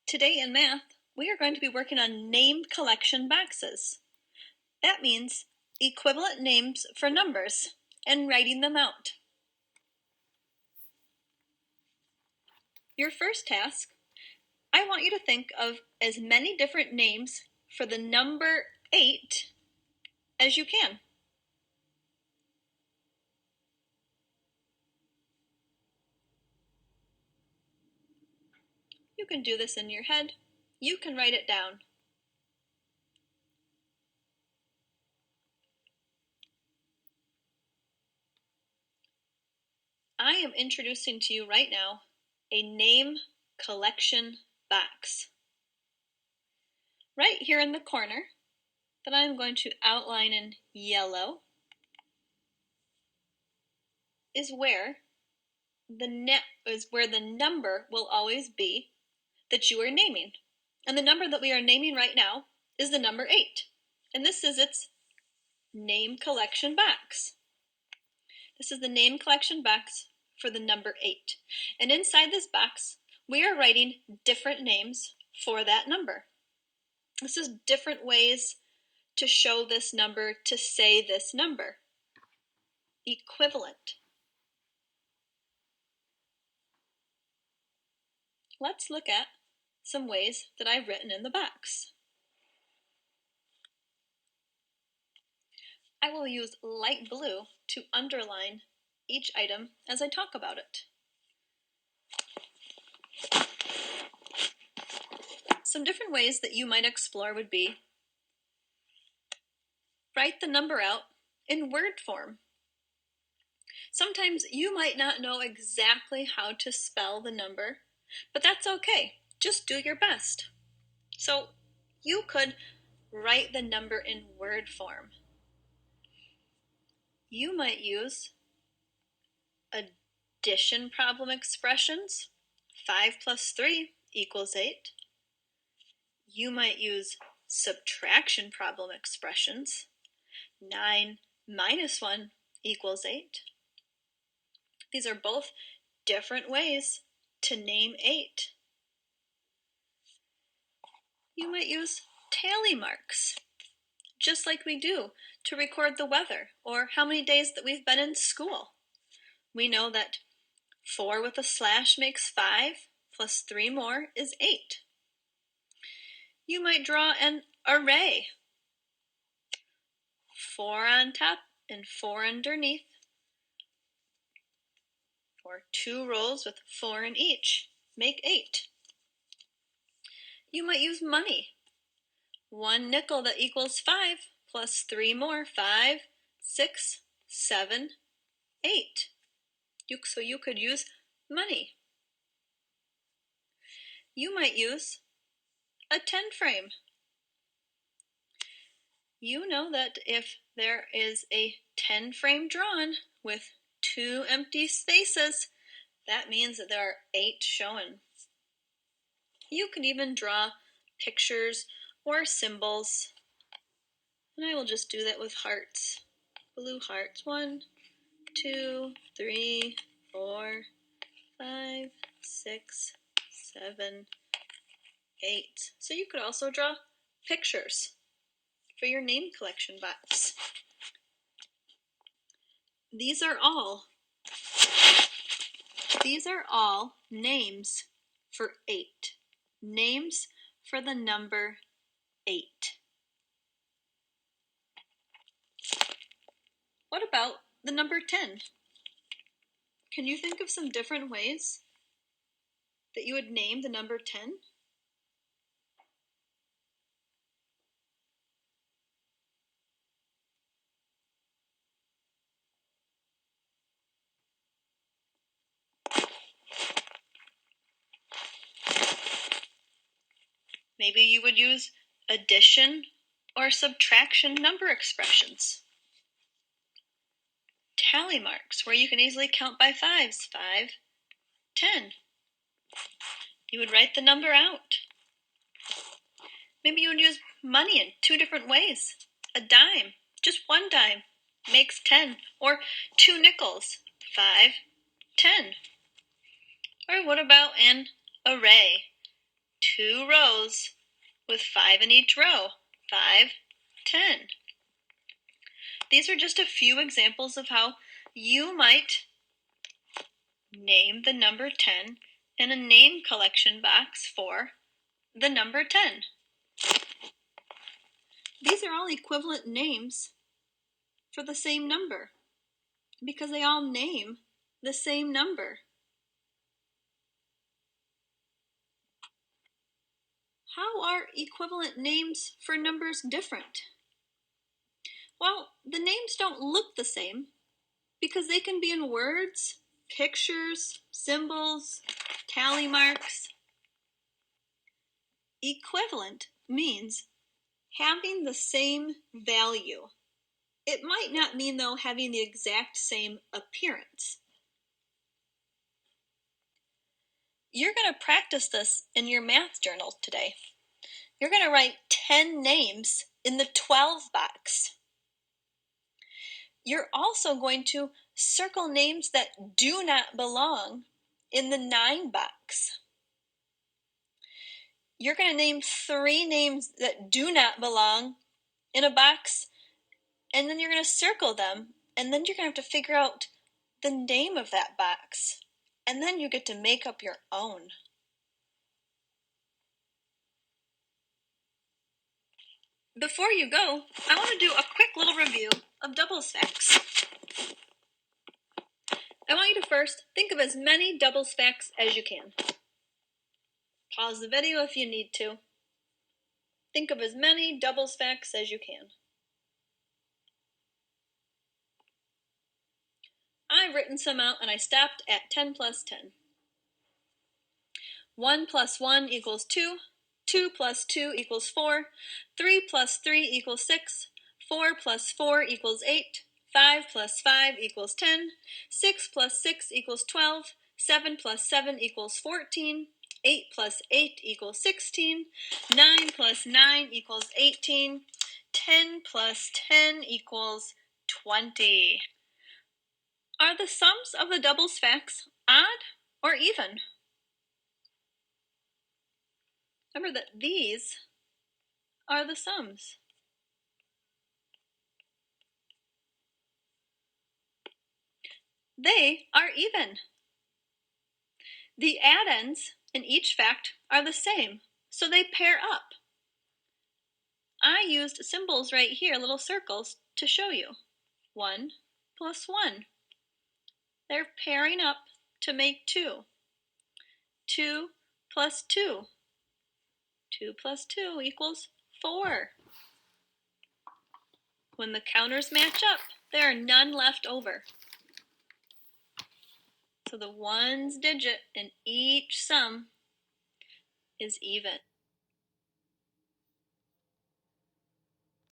Today in math, we are going to be working on named collection boxes. That means equivalent names for numbers and writing them out. Your first task, I want you to think of as many different names for the number 8 as you can. You can do this in your head. You can write it down. I am introducing to you right now a name collection box. Right here in the corner that I'm going to outline in yellow is where the number will always be that you are naming. And the number that we are naming right now is the number 8. And this is its name collection box. This is the name collection box for the number 8. And inside this box, we are writing different names for that number. This is different ways to show this number, to say this number. Equivalent. Let's look at some ways that I've written in the box. I will use light blue to underline each item as I talk about it. Some different ways that you might explore would be write the number out in word form. Sometimes you might not know exactly how to spell the number, but that's okay. Just do your best. So you could write the number in word form. You might use addition problem expressions. 5 plus 3 equals 8. You might use subtraction problem expressions. 9 minus 1 equals 8. These are both different ways to name 8. You might use tally marks, just like we do to record the weather or how many days that we've been in school. We know that 4 with a slash makes 5, plus 3 more is 8. You might draw an array. 4 on top and 4 underneath, or 2 rows with 4 in each, make 8. You might use money. 1 nickel that equals 5, plus 3 more, 5, 6, 7, 8. So you could use money. You might use a 10 frame. You know that if there is a 10 frame drawn with 2 empty spaces, that means that there are 8 shown. You can even draw pictures or symbols, and I will just do that with hearts, blue hearts. 1, 2, 3, 4, 5, 6, 7, 8. So you could also draw pictures for your name collection box. These are all names for 8. Names for the number 8. What about the number 10? Can you think of some different ways that you would name the number 10? Maybe you would use addition or subtraction number expressions. Tally marks, where you can easily count by fives. 5, 10. You would write the number out. Maybe you would use money in 2 different ways. A dime, just 1 dime, makes 10. Or 2 nickels, 5, 10. Or what about an array? 2 rows with 5 in each row. 5, 10. These are just a few examples of how you might name the number 10 in a name collection box for the number 10. These are all equivalent names for the same number because they all name the same number. How are equivalent names for numbers different? Well, the names don't look the same because they can be in words, pictures, symbols, tally marks. Equivalent means having the same value. It might not mean, though, having the exact same appearance. You're going to practice this in your math journal today. You're going to write 10 names in the 12 box. You're also going to circle names that do not belong in the 9 box. You're going to name 3 names that do not belong in a box, and then you're going to circle them, and then you're going to have to figure out the name of that box, and then you get to make up your own. Before you go, I want to do a quick little review of doubles facts. I want you to first think of as many doubles facts as you can. Pause the video if you need to. Think of as many doubles facts as you can. I've written some out and I stopped at 10 plus 10. 1 plus 1 equals 2. 2 plus 2 equals 4. 3 plus 3 equals 6. 4 plus 4 equals 8. 5 plus 5 equals 10. 6 plus 6 equals 12. 7 plus 7 equals 14. 8 plus 8 equals 16. 9 plus 9 equals 18. 10 plus 10 equals 20. Are the sums of the doubles facts odd or even? Remember that these are the sums. They are even. The addends in each fact are the same, so they pair up. I used symbols right here, little circles, to show you. 1 plus 1. They're pairing up to make 2. 2 plus 2. 2 plus 2 equals 4. When the counters match up, there are none left over. So the ones digit in each sum is even.